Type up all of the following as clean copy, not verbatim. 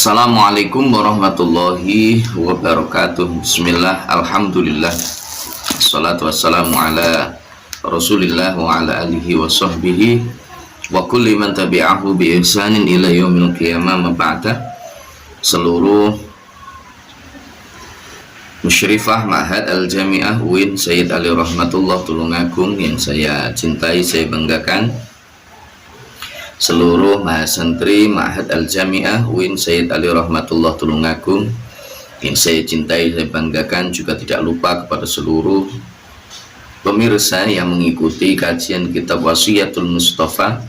Assalamualaikum warahmatullahi wabarakatuh. Bismillah, alhamdulillah, assalatu wassalamu ala rasulillah wa ala alihi wa sahbihi wa kulli man tabi'ahu bi ihsanin ila yaumil qiyamah ma ba'da. Seluruh musyrifah Ma'had Al-Jami'ah UIN Sayyid Ali Rahmatullah Tulungagung yang saya cintai, saya banggakan, seluruh mahasantri Ma'had Al-Jami'ah UIN Sayyid Ali Rahmatullah Tulungagung yang saya cintai, saya banggakan, juga tidak lupa kepada seluruh pemirsa yang mengikuti kajian kitab Wasiyatul Mustafa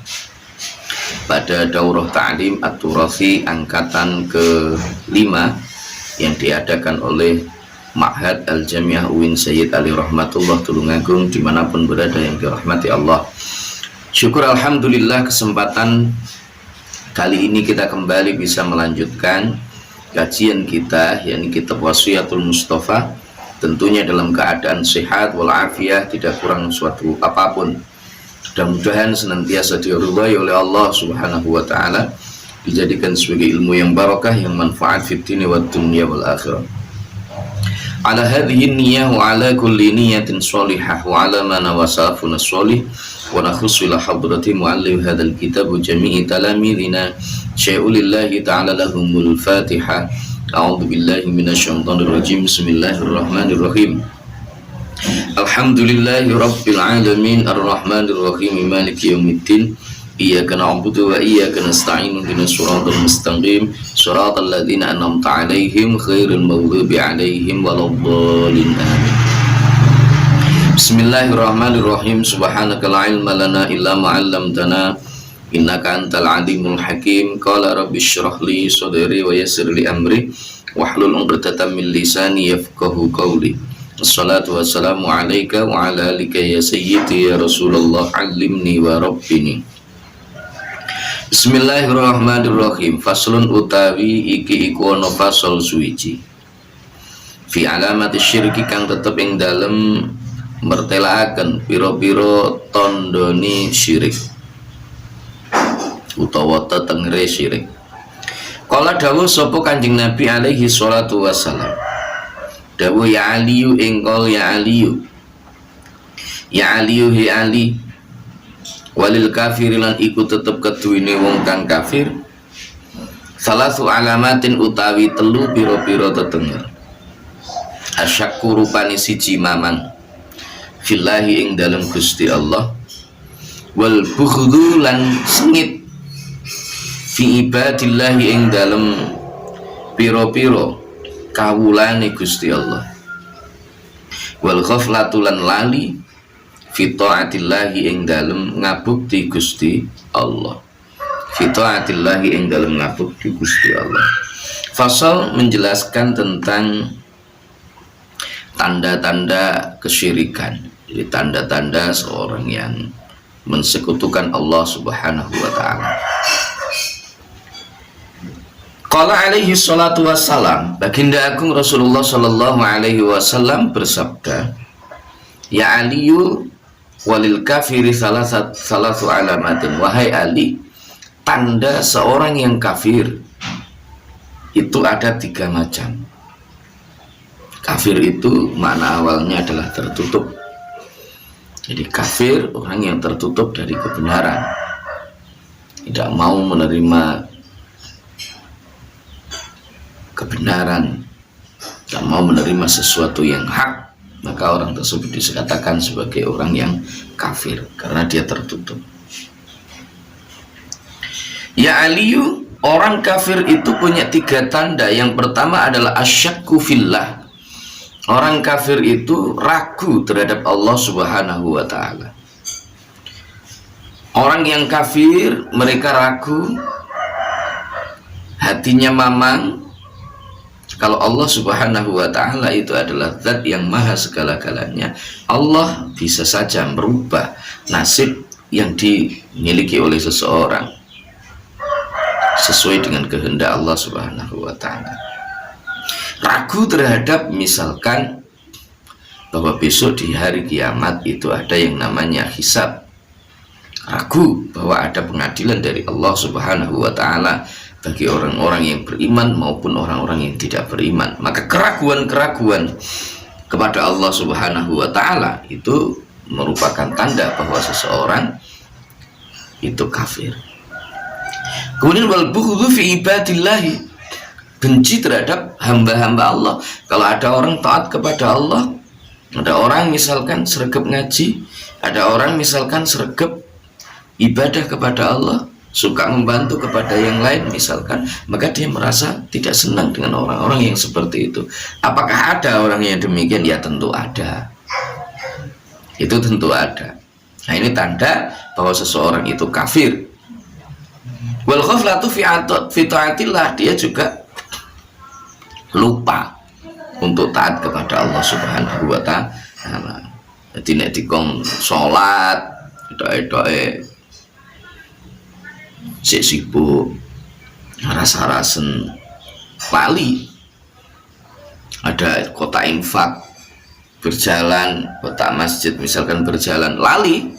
pada Daurah Ta'lim At-Turafi angkatan ke-5 yang diadakan oleh Ma'had Al-Jami'ah UIN Sayyid Ali Rahmatullah Tulungagung dimanapun berada yang dirahmati Allah. Syukur alhamdulillah kesempatan kali ini kita kembali bisa melanjutkan kajian kita, yakni kitab Wasiyatul Mustafa, tentunya dalam keadaan sehat walafiat, tidak kurang suatu apapun. Mudah-mudahan senantiasa diridhai oleh Allah Subhanahu wa taala, dijadikan sebagai ilmu yang barakah yang manfaat fid dini wad dunya wal akhirah. Ala hadhihi niyyah wa ala kulli niyyatin shalihah wa ala ma nawasafuna shalih wa nakhussu ila hadrati muallif hadzal kitab jami'i talamidina syai'ulillahi ta'ala lahumul fatihah. A'udzu billahi minasyaitonir rajim. Bismillahirrahmanirrahim. Alhamdulillahi rabbil alamin arrahmanir rahim maliki yaumiddin. Iyyaka na'budu wa iyyaka nasta'in ihdinas siratal mustaqim siratal ladzina an'amta 'alaihim ghairil maghdubi 'alaihim waladdallin amin. Bismillahirrahmanirrahim. Subhanaka la ilma lana illa ma 'allamtana innaka antal 'alimul hakim. Qala rabbi shrah li sadri wa yassir li amri wahlul 'uqdatam min lisani yafqahu qawli. Assalatu wassalamu 'alaika wa 'ala alika ya sayyidi ya Rasulullah 'allimni wa rabbini. Bismillahirrahmanirrahim. Faslun utawi iki iku ana fasal suwiji fi alamati syirki kang tetep ing dalem mertelaaken pira-pira tandane syirik utawa tetengere syirik. Kala dawuh sapa Kanjeng Nabi alaihi salatu wassalam, dawuh ya Aliyu engkol ya Aliyu, ya Aliyu he Ali, walil kafir lan iku tetep keduwene wong kang kafir salasu alamatin utawi telu pira-pira tetenger. Asyakku rupane siji mamang fillahi ing dalem Gusti Allah, wal bughdhu lan sengit fi ibadillahi ing dalem pira-pira kawulane Gusti Allah, wal ghaflatu lan lali fi ta'atillahi ing dalem ngabukti Gusti Allah, fi ta'atillahi ing dalem ngabukti Gusti Allah. Fasal menjelaskan tentang tanda-tanda kesyirikan, jadi tanda-tanda seorang yang mensekutukan Allah Subhanahu wa ta'ala. Qala alaihi salatu wassalam, baginda agung Rasulullah sallallahu alaihi wasallam bersabda, ya Aliyu walil kafiri salasu alamatin. Wahai Ali, tanda seorang yang kafir itu ada 3 macam. Kafir itu makna awalnya adalah tertutup. Jadi kafir orang yang tertutup dari kebenaran, tidak mau menerima kebenaran, tidak mau menerima sesuatu yang hak, maka orang tersebut dikatakan sebagai orang yang kafir karena dia tertutup. Ya Aliyu, orang kafir itu punya 3 tanda. Yang pertama adalah asyakku fillah. Orang kafir itu ragu terhadap Allah Subhanahu wa ta'ala. Orang yang kafir mereka ragu, hatinya mamang kalau Allah Subhanahu wa ta'ala itu adalah zat yang maha segala-galanya. Allah bisa saja merubah nasib yang dimiliki oleh seseorang sesuai dengan kehendak Allah Subhanahu wa ta'ala. Ragu terhadap misalkan bahwa besok di hari kiamat itu ada yang namanya hisab. Ragu bahwa ada pengadilan dari Allah Subhanahu wa ta'ala. bagi orang-orang yang beriman maupun orang-orang yang tidak beriman. Maka keraguan-keraguan kepada Allah Subhanahu wa Ta'ala itu merupakan tanda bahwa seseorang itu kafir. Kemudian wal bughdhu fi ibadillahi, benci terhadap hamba-hamba Allah. Kalau ada orang taat kepada Allah, ada orang misalkan sregep ngaji, ada orang misalkan sregep ibadah kepada Allah, suka membantu kepada yang lain misalkan, maka dia merasa tidak senang dengan orang-orang yang seperti itu. Apakah ada orang yang demikian? Ya tentu ada. Itu tentu ada. Nah, ini tanda bahwa seseorang itu kafir. Wal ghaflatu fi taatillah, dia juga lupa untuk taat kepada Allah Subhanahu wa Ta'ala. Jadi nek dikon salat edoke sik sibuk rasa-rasen lali, ada kota infak berjalan, kota masjid misalkan berjalan lali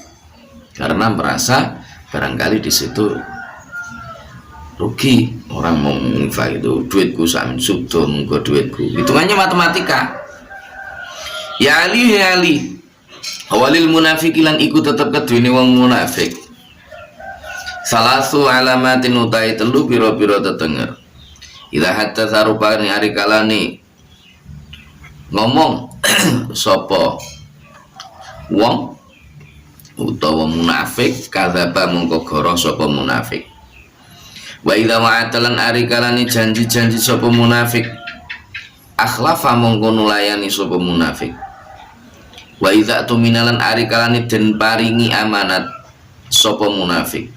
karena merasa barangkali di situ rugi. Orang mau infak itu duitku samin sudo menggo duitku, hitungannya matematika. Ya Ali awalil munafikilan iku tetep kedune wong munafik. Salasu alamatin utai telu biro-biro tetenger. Ila hatta sarupani ari kalani ngomong sapa wong utawa munafik, kadzaba mongko goro sapa munafik. Wa idza wa'atalan ari kalani janji-janji sapa munafik, akhlafa mongko nulayani sapa munafik. Wa idza tuminalan ari kalani den paringi amanat sapa munafik,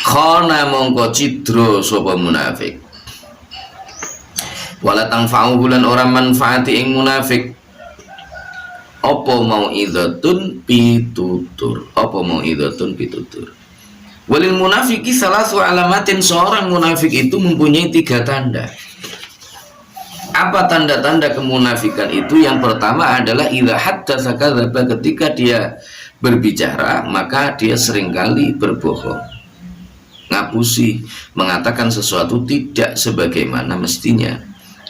khana mongko cidro sapa munafik. Wala tangfa'u lan ora manfaati ing munafik apa mau idzatun pitutur, apa mau idzatun pitutur. Walil munafiki salasu alamatin, seorang munafik itu mempunyai 3 tanda. Apa tanda-tanda kemunafikan itu? Yang pertama adalah idza haddatsa kadzaba, ketika dia berbicara maka dia seringkali berbohong, ngapusi, mengatakan sesuatu tidak sebagaimana mestinya,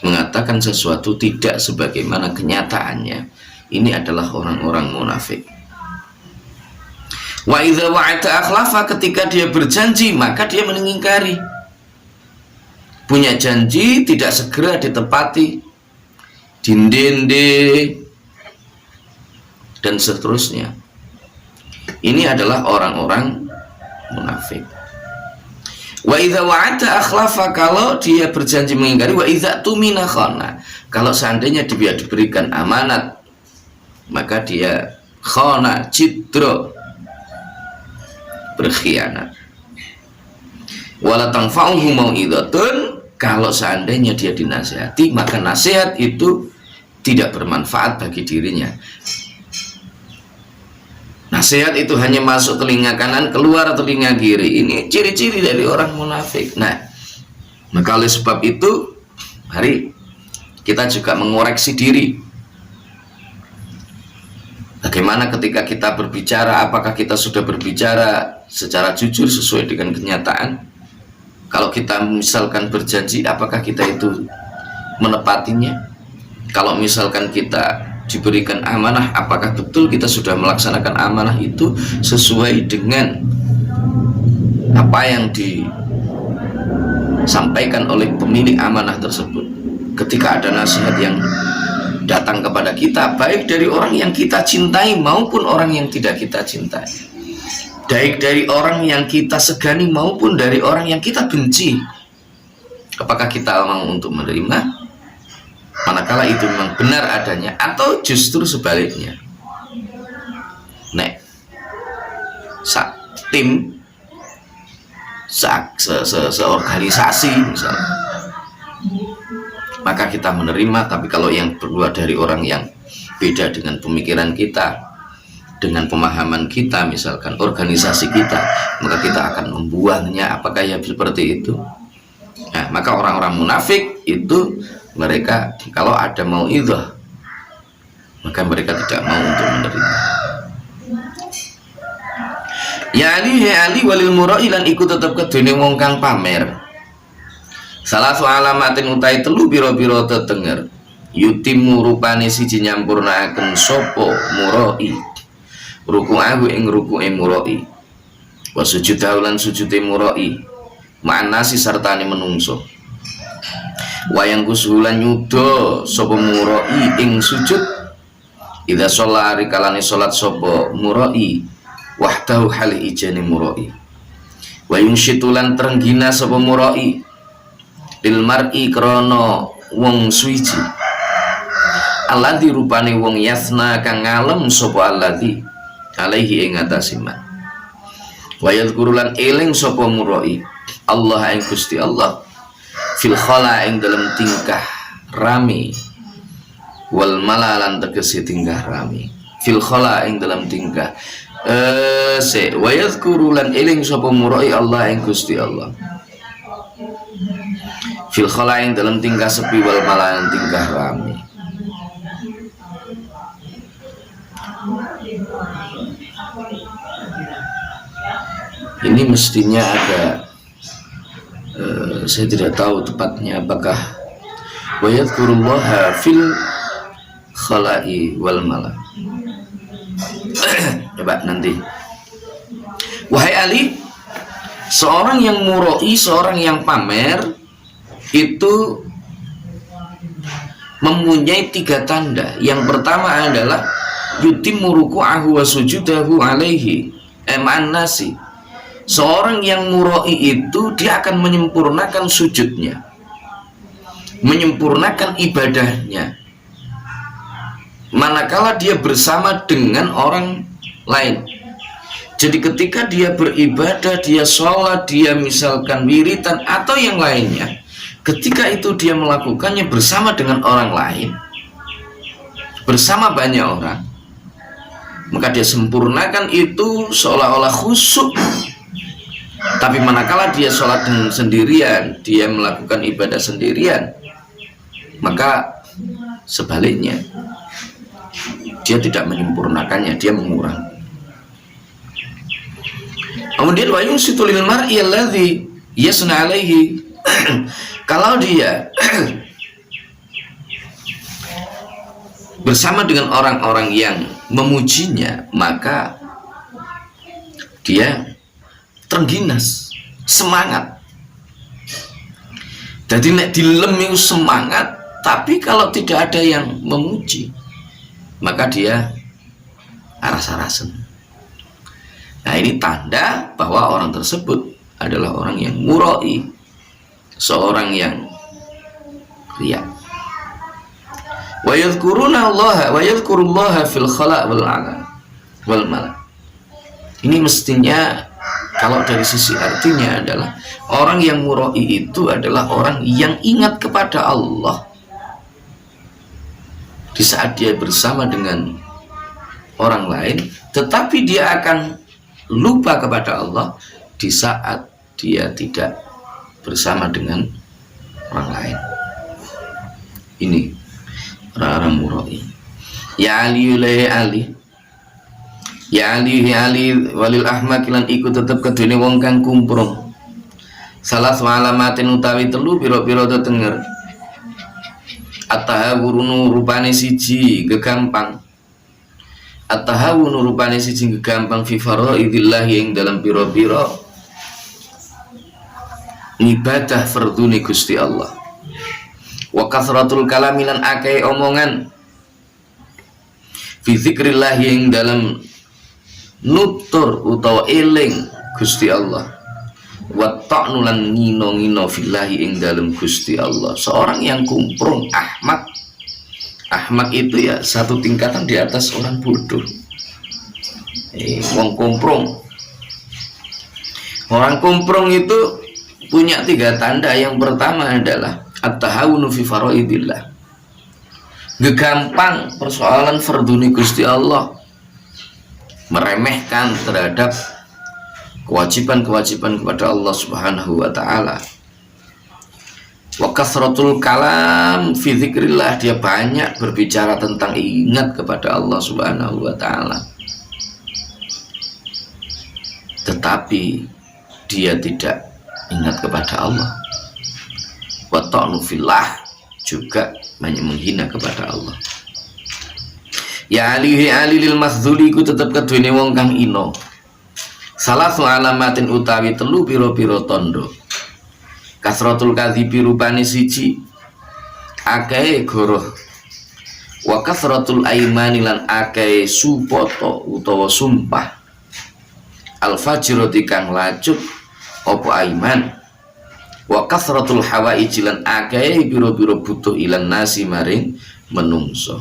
mengatakan sesuatu tidak sebagaimana kenyataannya. Ini adalah orang-orang munafik. Wa idza wa'ata akhlafa, ketika dia berjanji maka dia mengingkari. Punya janji tidak segera ditepati, dindende dan seterusnya. Ini adalah orang-orang munafik. Wa idza wa'ata akhlafa, kalau dia berjanji mengingkari. Wa idza tumina khana, kalau seandainya dia diberikan amanat maka dia khana, cidro, berkhianat. Wala tanfa'uhu mau'idhatun, kalau seandainya dia dinasihati maka nasihat itu tidak bermanfaat bagi dirinya. Nasihat itu hanya masuk telinga kanan, keluar telinga kiri. Ini ciri-ciri dari orang munafik. Nah, maka oleh sebab itu mari kita juga mengoreksi diri. Bagaimana ketika kita berbicara, apakah kita sudah berbicara secara jujur sesuai dengan kenyataan? Kalau kita misalkan berjanji, apakah kita itu menepatinya? Kalau misalkan kita diberikan amanah, apakah betul kita sudah melaksanakan amanah itu sesuai dengan apa yang disampaikan oleh pemilik amanah tersebut? Ketika ada nasihat yang datang kepada kita, baik dari orang yang kita cintai maupun orang yang tidak kita cintai, baik dari orang yang kita segani maupun dari orang yang kita benci, apakah kita mau untuk menerima manakala itu memang benar adanya, atau justru sebaliknya? Nek tim seorganisasi misalnya, maka kita menerima. Tapi kalau yang keluar dari orang yang beda dengan pemikiran kita, dengan pemahaman kita, misalkan organisasi kita, maka kita akan membuangnya. Apakah ya seperti itu? Nah, maka orang-orang munafik itu, mereka kalau ada mau'idhah maka mereka tidak mau untuk menerima. Ya Ali walil murai lan iku tetep kedene wong kang pamer. Salah alamatin utai telu biro-biro tetenger. Yutimu rupane siji nyampurnaaken sapa murai. Ruku'ahu ing ruku'e murai. Wa sujudahu lan sujude murai. Ma'nasi sartane menungso. Wayang kusulan nyuda sapa murai ing sujud. Idza sholari kalane salat sapa murai. Wahdahu hali ijane murai. Wa yunsyitulan trenggina sapa murai lil mar'i krana wong suci alladzi rupane wong yasna kang ngalem sapa alladzi alaihi ing atase man. Wa yadhkurulan eling sapa murai Allah ing Gusti Allah fil khala ing dalam tingkah rame wal malalan tegese tingkah rame fil khala ing dalam tingkah wa yadhkurulan eling sapa murai Allah ing Gusti Allah fil khala ing dalam tingkah sepi wal malalan tingkah rame. Ini mestinya ada saya tidak tahu tepatnya apakah wa yadhkurullaha fil khala'i wal mala. Coba nanti. Wahai Ali, seorang yang murai, seorang yang pamer itu mempunyai 3 tanda. Yang pertama adalah yutimmu ruku'ahu wa sujudahu alaihi ma'an nasi. Seorang yang murai itu dia akan menyempurnakan sujudnya, menyempurnakan ibadahnya manakala dia bersama dengan orang lain. Jadi ketika dia beribadah, dia sholat, dia misalkan wiritan atau yang lainnya, ketika itu dia melakukannya bersama dengan orang lain, bersama banyak orang, maka dia sempurnakan itu seolah-olah khusyuk. Tapi manakala dia sholat dengan sendirian, dia melakukan ibadah sendirian, maka sebaliknya dia tidak menyempurnakannya, dia mengurang. Kemudian wa yusitu lil mar'i alladhi yasna alaihi. Kalau dia bersama dengan orang-orang yang memujinya, maka dia terengginas, semangat. Jadi nek dilem itu semangat, tapi kalau tidak ada yang memuji, maka dia aras-arasen. Nah, ini tanda bahwa orang tersebut adalah orang yang murai, seorang yang riya. Wa yadhkuruna Allah wa yadhkurullaha fil khala' wal mala. Ini mestinya kalau dari sisi artinya adalah orang yang murai itu adalah orang yang ingat kepada Allah di saat dia bersama dengan orang lain, tetapi dia akan lupa kepada Allah di saat dia tidak bersama dengan orang lain. Ini orang-orang murai. Ya Ali Ali, ya Ali walil ahmak lan iku tetep kedene wong kang kumprung. Salah alamatin utawi telu pira-pira tetenger. At-tahawunu rupane siji gegampang. At-tahawunu rupane siji gegampang fi faraidillah yang dalam pira-pira ibadah fardune Gusti Allah. Wa kasratul kalami lan akeh omongan fi zikrillah yang dalam nutur utawa eling Gusti Allah. Wa ta'nulan ngino-ngino fillahi ing dalam Gusti Allah. Seorang yang kumprung ahmak itu ya satu tingkatan di atas orang bodoh. Wong kumprung. Orang kumprung itu punya 3 tanda. Yang pertama adalah at-tahawunu fi faraidillah. Gegampang persoalan fardune Gusti Allah, meremehkan terhadap kewajiban-kewajiban kepada Allah Subhanahu wa taala. Wa kasratul kalam fi dzikrillah, dia banyak berbicara tentang ingat kepada Allah Subhanahu wa taala. tetapi dia tidak ingat kepada Allah. Wa ta'nu fillah, juga banyak menghina kepada Allah. Ya alihi ali lil mahdzuli ku tetep kedune wong kang ino. Salasu alamatin utawi telu pira-pira tondo. Kasratul kadhibi rupane siji akeh goroh. Wa kasratul aimani lan akeh supoto utawa sumpah. Al fajrati kang lacut apa aiman. Wa kasratul hawaiji lan akeh pira-pira butuh ilan nasi maring menungso.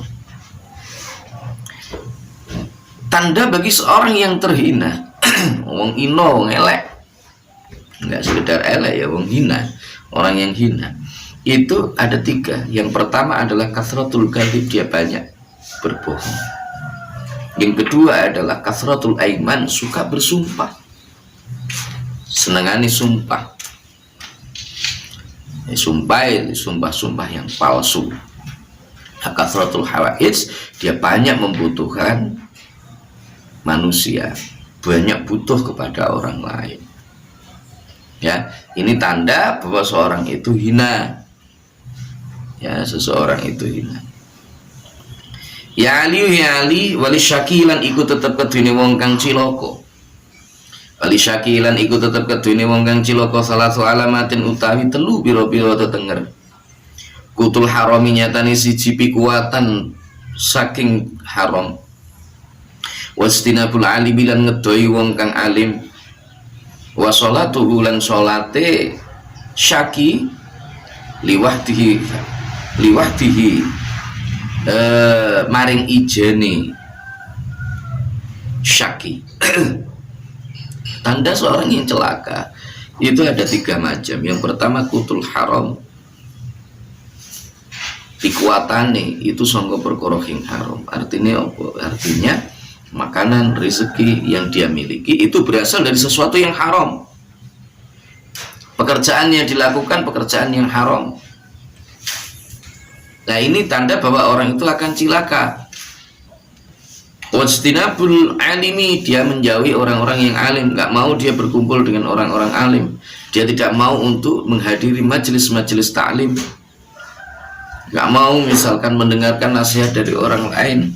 Tanda bagi seorang yang terhina, wong ino, wong elek, nggak sekedar elek ya, wong hina, orang yang hina, itu ada tiga. Yang pertama adalah kasratul kadzib, dia banyak berbohong. Yang kedua adalah kasratul aiman, suka bersumpah, senengani sumpah, sumpah yang palsu. Kasratul hawaij, dia banyak membutuhkan manusia, banyak butuh kepada orang lain. Ya, ini tanda bahwa seorang itu hina. Ya, seseorang itu hina. Ya Ali wali syakilan iku tetep kedune wong kang cilaka. Wali syakilan iku tetep kedune wong kang cilaka salasu alamatin utawi telu pira-pira tetenger. Kutul harami nyatane siji pikuatan saking haram. Wastinabul alim lan ngedoi wong kang alim. Wa sholatuhu lan sholate syaki liwahdihi maring ijene syaki. Tanda seorang yang celaka itu ada tiga macam. Yang pertama kutul haram, dikuatane itu sangka perkara sing haram. Artinya apa? Artinya makanan, rezeki yang dia miliki itu berasal dari sesuatu yang haram. Pekerjaan yang dilakukan pekerjaan yang haram. Nah, ini tanda bahwa orang itu akan cilaka. Wajtinabul alimi, dia menjauhi orang-orang yang alim, nggak mau dia berkumpul dengan orang-orang alim. Dia tidak mau untuk menghadiri majelis-majelis ta'lim. Nggak mau misalkan mendengarkan nasihat dari orang lain.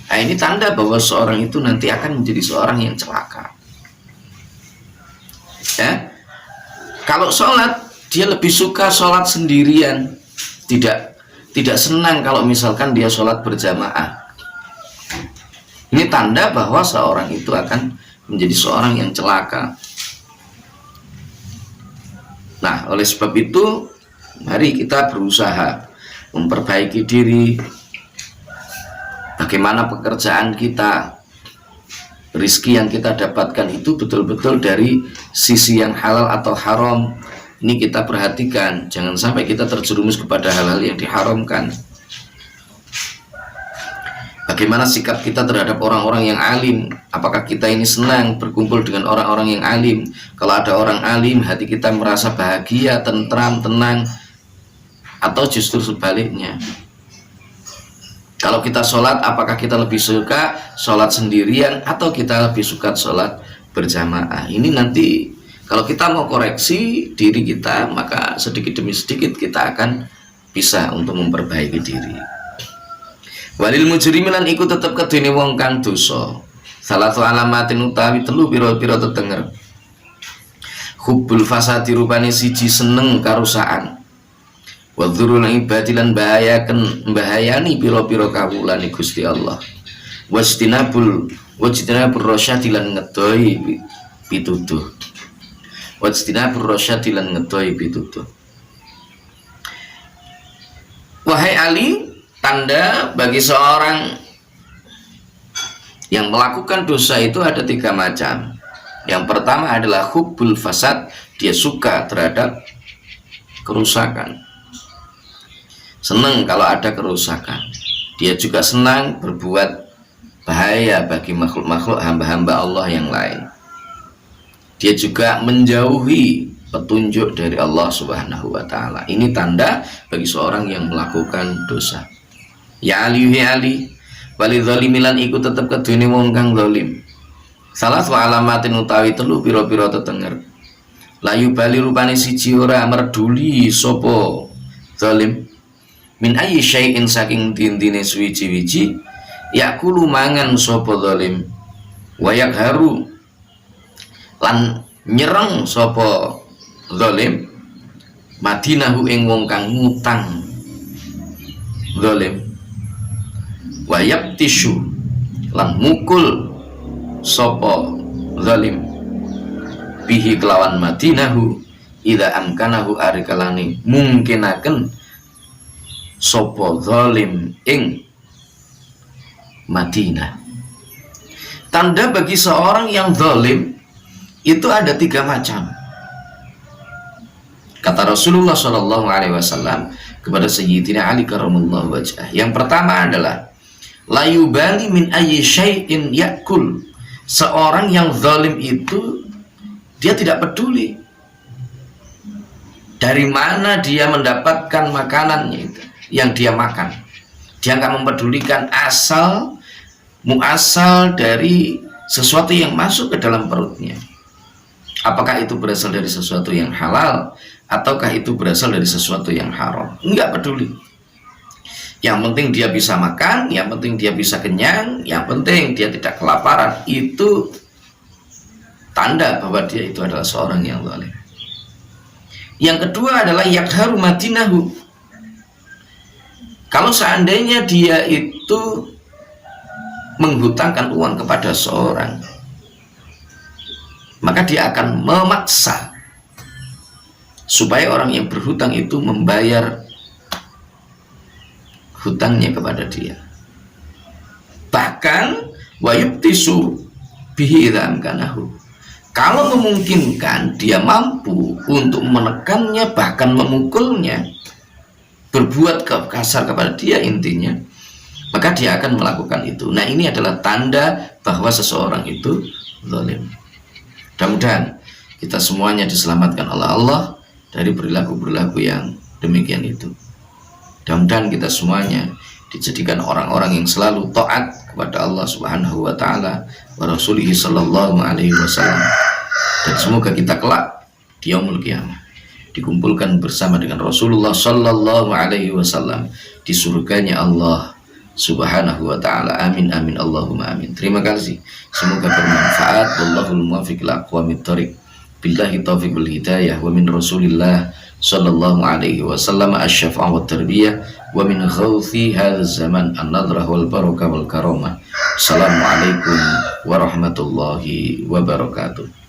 Nah, ini tanda bahwa seorang itu nanti akan menjadi seorang yang celaka. Ya, kalau sholat dia lebih suka sholat sendirian, tidak senang kalau misalkan dia sholat berjamaah. Ini tanda bahwa seorang itu akan menjadi seorang yang celaka. Nah, oleh sebab itu, mari kita berusaha memperbaiki diri. Bagaimana pekerjaan kita, rizki yang kita dapatkan itu betul-betul dari sisi yang halal atau haram. Ini kita perhatikan, jangan sampai kita terjerumus kepada hal-hal yang diharamkan. Bagaimana sikap kita terhadap orang-orang yang alim? Apakah kita ini senang berkumpul dengan orang-orang yang alim? Kalau ada orang alim, hati kita merasa bahagia, tentram, tenang, atau justru sebaliknya? Kalau kita sholat, apakah kita lebih suka sholat sendirian atau kita lebih suka sholat berjamaah? Ini nanti kalau kita mau koreksi diri kita, maka sedikit demi sedikit kita akan bisa untuk memperbaiki diri. Walil mujrimilan iku tetep kedene wong kang dosa. Salah satu alamatin utawi telu pira-pira tetenger. Hubbul fasadi rupane siji seneng karusaan. Wa dzurul ibadilan bahayani pira-pira kawulane Gusti Allah. Wajtinabur rasyadilan ngedoi pituduh. Wajtinabur rasyadilan ngedoi pituduh. Wahai Ali, tanda bagi seorang yang melakukan dosa itu ada tiga macam. Yang pertama adalah hubbul fasad, dia suka terhadap kerusakan. Senang kalau ada kerusakan. Dia juga senang berbuat bahaya bagi makhluk-makhluk hamba-hamba Allah yang lain. Dia juga menjauhi petunjuk dari Allah Subhanahu wa ta'ala. Ini tanda bagi seorang yang melakukan dosa. Ya Ali walidh zalimilan iku tetep kedune wong kang zalim. Salah wa alamatin utawi telu pira-pira tetenger. Layu bali rupane siji ora merduli sapa zalim min ayyi syai'in saking dindine suwiji-wiji yakulu mangan sapa zalim wayak haru lan nyereng sapa zalim madinahu ing wong kang ngutang zalim wayak tisu lan mukul sapa zalim bihi kelawan madinahu ida amkanahu arikalani mungkinaken sapa zalim ing Madinah. Tanda bagi seorang yang zalim itu ada 3 macam. Kata Rasulullah Shallallahu Alaihi Wasallam kepada Sayyidina Ali karramallahu wajhah. Yang pertama adalah la yubali min ayyi syai'in yakul. Seorang yang zalim itu dia tidak peduli dari mana dia mendapatkan makanannya itu yang dia makan. Dia nggak mempedulikan muasal dari sesuatu yang masuk ke dalam perutnya. Apakah itu berasal dari sesuatu yang halal ataukah itu berasal dari sesuatu yang haram? Enggak peduli. Yang penting dia bisa makan, yang penting dia bisa kenyang, yang penting dia tidak kelaparan. Itu tanda bahwa dia itu adalah seorang yang zalim. Yang kedua adalah yakharu madinahu. Kalau seandainya dia itu menghutangkan uang kepada seorang, maka dia akan memaksa supaya orang yang berhutang itu membayar hutangnya kepada dia. Bahkan wayubtisu bihi idza amkanahu. Kalau memungkinkan dia mampu untuk menekannya bahkan memukulnya, berbuat kasar kepada dia intinya, maka dia akan melakukan itu. Nah, ini adalah tanda bahwa seseorang itu zalim. Mudah-mudahan kita semuanya diselamatkan oleh Allah dari perilaku-perilaku yang demikian itu. Mudah-mudahan kita semuanya dijadikan orang-orang yang selalu taat kepada Allah Subhanahu wa taala wa Rasulih sallallahu alaihi wasallam. Dan semoga kita kelak di yaumul qiyamah dikumpulkan bersama dengan Rasulullah sallallahu alaihi wasallam di surganya Allah Subhanahu wa taala. Amin amin Allahumma amin. Terima kasih. Semoga bermanfaat. Wallahul muwaffiq ila aqwamit thoriq. Billahi taufiq wal hidayah wa min Rasulillah sallallahu alaihi wasallam asy-syafa'ah wat tarbiyah wa min ghawthi hadzal zaman an-nadrah wal barakah wal karamah. Assalamualaikum warahmatullahi wabarakatuh.